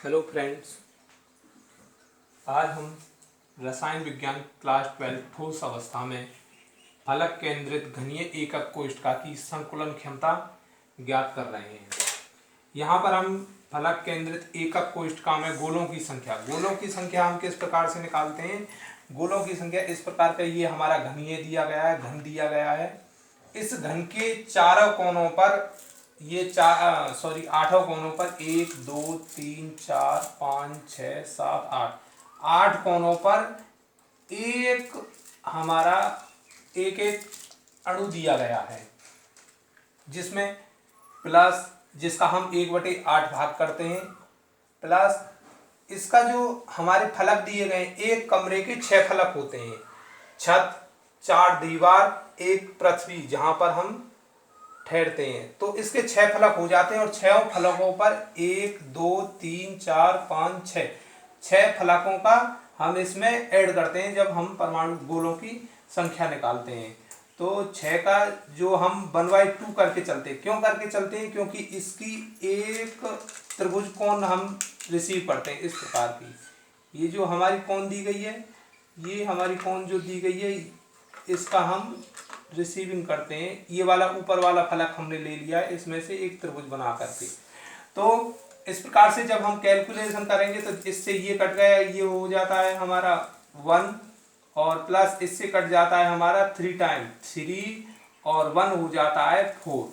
Hello friends, आज हम रसायन विज्ञान क्लास 12 ठोस अवस्था में फलक केंद्रित घनीय एकक कोशिका की संकुलन क्षमता ज्ञात कर रहे हैं। यहाँ पर हम फलक केंद्रित एकक कोशिका में गोलों की संख्या हम किस प्रकार से निकालते हैं। गोलों की संख्या इस प्रकार का, ये हमारा घनीय दिया गया है, घन दिया गया है। इस घन के चारों कोनों पर आठों कोनों पर 1 2 3 4 5 6 7 8 कोनों पर एक हमारा एक एक अणु दिया गया है, जिसमें प्लस जिसका हम 1/8 भाग करते हैं, प्लस इसका जो हमारे फलक दिए गए, एक कमरे के 6 फलक होते हैं। छत, 4 दीवार, एक पृथ्वी जहां पर हम ठहरते हैं, तो इसके 6 फलक हो जाते हैं। और 6 फलकों पर 1 2 3 4 5 6 फलकों का हम इसमें ऐड करते हैं जब हम परमाणु गोलों की संख्या निकालते हैं। तो 6 का जो हम 1/2 करके चलते हैं, क्यों करके चलते हैं, क्योंकि इसकी एक त्रिभुज कोण हम रिसीव करते हैं इस प्रकार की। ये जो हमारी कोण दी गई है, ये हमारी कोण जो दी गई है, इसका हम रिसीविंग करते हैं। ये वाला ऊपर वाला फलक हमने ले लिया है, इसमें से एक त्रिभुज बना करके। तो इस प्रकार से जब हम कैलकुलेशन करेंगे तो इससे ये कट गया, ये हो जाता है हमारा 1, और प्लस इससे कट जाता है हमारा 3 टाइम 3, और 1 हो जाता है 4।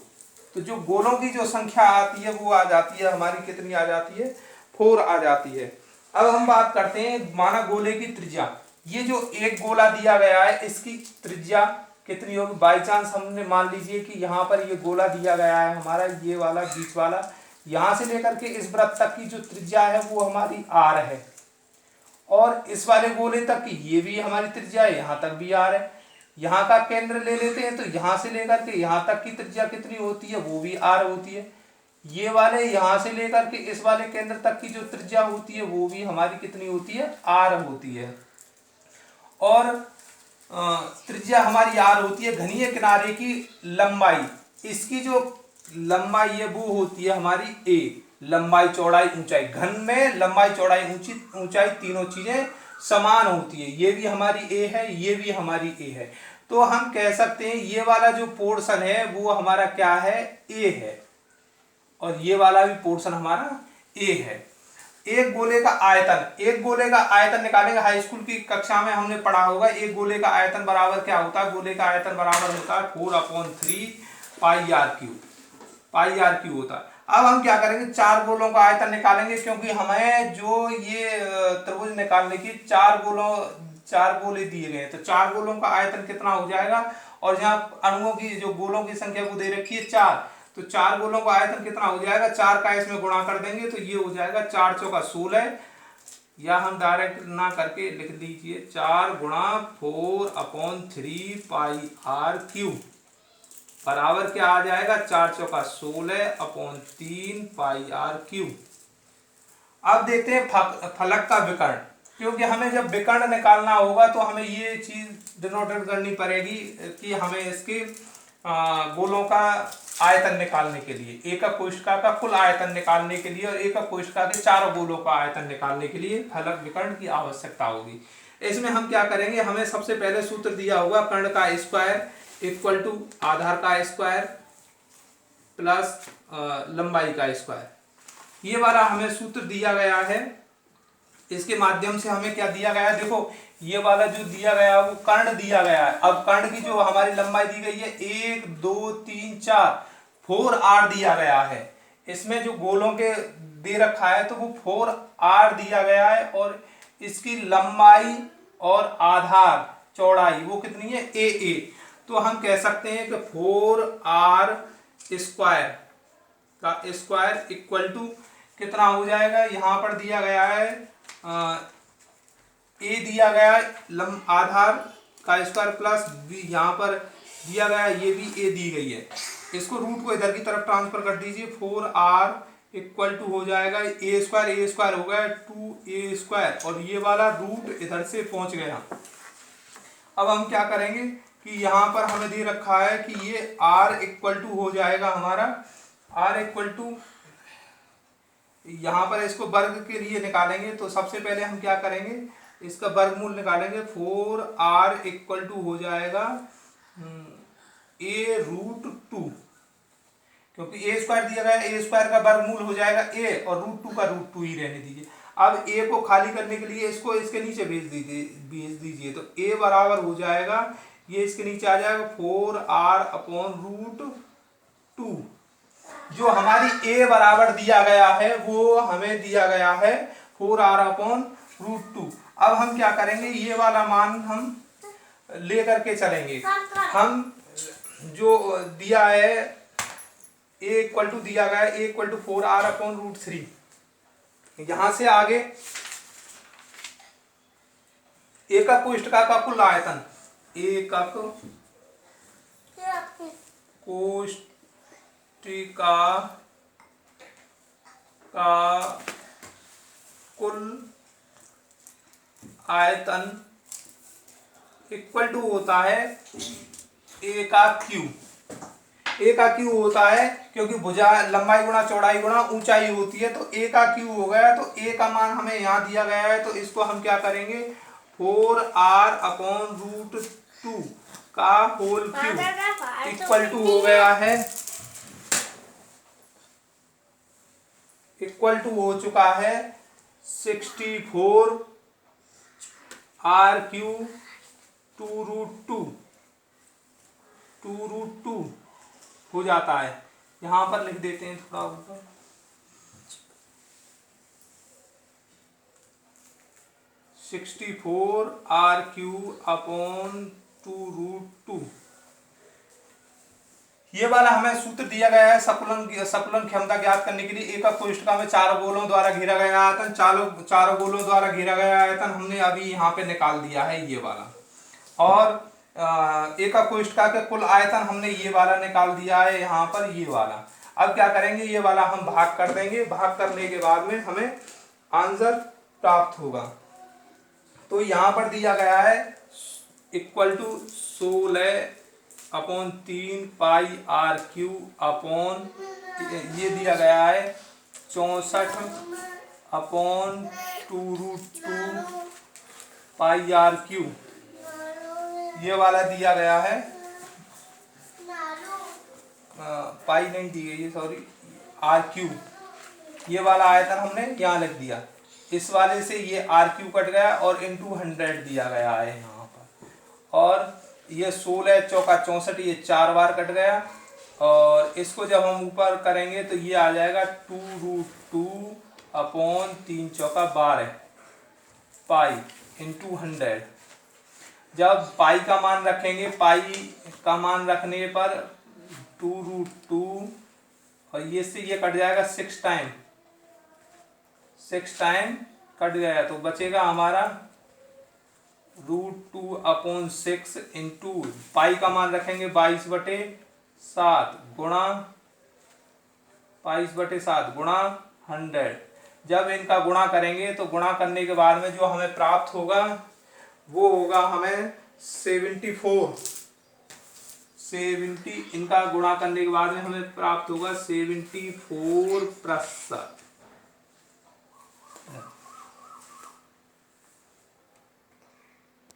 तो जो गोलों की जो संख्या आती है वो आ जाती है हमारी, कितनी आ जाती है, 4 आ जाती है। अब हम बात करते हैं माना गोले की त्रिज्या। ये जो एक गोला दिया गया है, इसकी त्रिज्या कितनी होगी। बाई चांस हमने मान लीजिए कि यहाँ पर ये गोला दिया गया है हमारा, ये वाला बीच वाला, यहाँ से लेकर के इस वृत्त तक की जो त्रिज्या है वो हमारी r है, और इस वाले गोले तक की ये भी हमारी त्रिज्या है, यहाँ तक भी r है। यहाँ का केंद्र ले लेते हैं तो यहाँ से लेकर के यहाँ तक की त्रिज्या कितनी होती है, वो भी r होती है। ये वाले यहाँ से लेकर के इस वाले केंद्र तक की जो त्रिज्या होती है वो भी हमारी कितनी होती है, r होती है। और त्रिज्या हमारी r होती है। घनीय किनारे की लंबाई, इसकी जो लंबाई है वो होती है हमारी a, लंबाई चौड़ाई ऊंचाई। घन में लंबाई चौड़ाई ऊंचाई तीनों चीजें समान होती है। ये भी हमारी a है, ये भी हमारी a है। तो हम कह सकते हैं ये वाला जो पोर्शन है वो हमारा क्या है, a है, और ये वाला भी पोर्शन हमारा a है। एक गोले का आयतन निकालेंगे। हाई स्कूल की कक्षा में हमने पढ़ा होगा, एक गोले का आयतन बराबर क्या होता है। गोले का आयतन बराबर होता है 4/3 पाई आर क्यू होता है। अब हम क्या करेंगे, 4 गोलों का आयतन निकालेंगे, क्योंकि हमें जो ये त्रिभुज निकालने की 4 गोले दिए गए हैं। तो 4 गोलों का आयतन कितना हो जाएगा, और यहाँ अणुओं की जो गोलों की संख्या को दे रखी है 4, तो 4 गोलों का आयतन कितना हो जाएगा, 4 का इसमें गुणा कर देंगे तो ये हो जाएगा 4 चौका 16, या हम डायरेक्ट ना करके लिख लीजिए 4 गुणा 4/3 पाई आर क्यू बराबर क्या आ जाएगा, 4 चौका 16/3 पाई आर क्यू। अब देखते हैं फलक का विकर्ण, क्योंकि हमें जब विकर्ण निकालना होगा तो हमें ये चीज डिनोटेट करनी पड़ेगी कि हमें इसके गोलों का आयतन निकालने के लिए, एकक कोशिका का कुल आयतन निकालने के लिए, और एकक कोशिका के चारों गोलों का आयतन निकालने के लिए फलक विकर्ण की आवश्यकता होगी। इसमें हम क्या करेंगे, हमें सबसे पहले सूत्र दिया होगा कर्ण का स्क्वायर इक्वल टू आधार का स्क्वायर प्लस लंबाई का स्क्वायर। ये वाला हमें सूत्र दिया गया है। इसके माध्यम से हमें क्या दिया गया है, देखो ये वाला जो दिया गया है वो कर्ण दिया गया है। अब कर्ण की जो हमारी लंबाई दी गई है 1 2 3 4 4r दिया गया है। इसमें जो गोलों के दे रखा है तो वो 4r दिया गया है, और इसकी लंबाई और आधार चौड़ाई वो कितनी है, a। तो हम कह सकते हैं कि 4r स्क्वायर का स्क्वायर इक्वल टू कितना हो जाएगा, यहां पर दिया गया है ए दिया गया है आधार का स्क्वायर प्लस बी यहाँ पर दिया गया है, ये भी ए दी गई है। इसको रूट को इधर की तरफ ट्रांसफर कर दीजिए, 4r इक्वल टू हो जाएगा ए स्क्वायर हो गया 2a², और ये वाला रूट इधर से पहुंच गया। अब हम क्या करेंगे कि यहाँ पर हमें दे रखा है कि ये r इक्वल टू हो जाएगा हमारा, r इक्वल टू यहाँ पर इसको वर्ग के लिए निकालेंगे तो सबसे पहले हम क्या करेंगे, इसका वर्गमूल निकालेंगे। 4r इक्वल टू हो जाएगा a√2, क्योंकि ए स्क्वायर दिया गया, ए स्क्वायर का वर्गमूल हो जाएगा ए, और √2 का √2 ही रहने दीजिए। अब ए को खाली करने के लिए इसको इसके नीचे भेज दीजिए तो ए बराबर हो जाएगा, ये इसके नीचे आ जाएगा 4r/√2। जो हमारी ए बराबर दिया गया है वो हमें दिया गया है 4r/√2। अब हम क्या करेंगे, ये वाला मान हम लेकर के चलेंगे। हम जो दिया है a इक्वल टू दिया गया है a इक्वल टू 4r/√3। यहां से आगे एकक कोष्ठका का कुल आयतन, एकक कोष्ठिका का कुल आयतन इक्वल टू होता है ए का क्यू। ए का क्यू होता है क्योंकि भुजा लंबाई गुणा चौड़ाई गुणा ऊंचाई होती है, तो ए का क्यू हो गया। तो ए का मान हमें यहाँ दिया गया है, तो इसको हम क्या करेंगे, 4r/√2 का होल क्यू इक्वल टू हो गया है, इक्वल टू हो चुका है 64r³ 2√2 हो जाता है। यहां पर लिख देते हैं थोड़ा ऊपर, 64r³/2√2। ये वाला हमें सूत्र दिया गया है सकुलन क्षमता ज्ञात करने के लिए। एकक कोष्ठका में चारों गोलों द्वारा घेरा गया आयतन, चारों गोलों द्वारा घेरा गया आयतन हमने अभी यहाँ पे निकाल दिया है ये वाला, और एकक कोष्ठका के कुल आयतन हमने ये वाला निकाल दिया है यहाँ पर, ये वाला। अब क्या करेंगे, ये वाला हम भाग कर देंगे, भाग करने के बाद में हमें आंसर प्राप्त होगा। तो यहाँ पर दिया गया है इक्वल टू 16/3 πr³ अपॉन, ये दिया गया है 64/2√2 πr³। ये वाला दिया गया है, पाई नहीं दी गई है, सॉरी, r³। ये वाला आयतन हमने यहाँ लिख दिया, इस वाले से ये r³ कट गया और इनटू 100 दिया गया है यहाँ पर, और ये 16 चौका 64, ये 4 बार कट गया, और इसको जब हम ऊपर करेंगे तो ये आ जाएगा 2√2/3 चौका 12 पाई इंटू 100। जब पाई का मान रखेंगे, पाई का मान रखने पर 2√2 और ये से ये कट जाएगा 6 टाइम कट गया, तो बचेगा हमारा √2/6 इंटू पाई का मान रखेंगे 22/7 गुणा 22/7 गुणा 100। जब इनका गुणा करेंगे तो गुणा करने के बाद में जो हमें प्राप्त होगा वो होगा हमें 70, इनका गुणा करने के बाद में हमें प्राप्त होगा 74 प्रतिशत।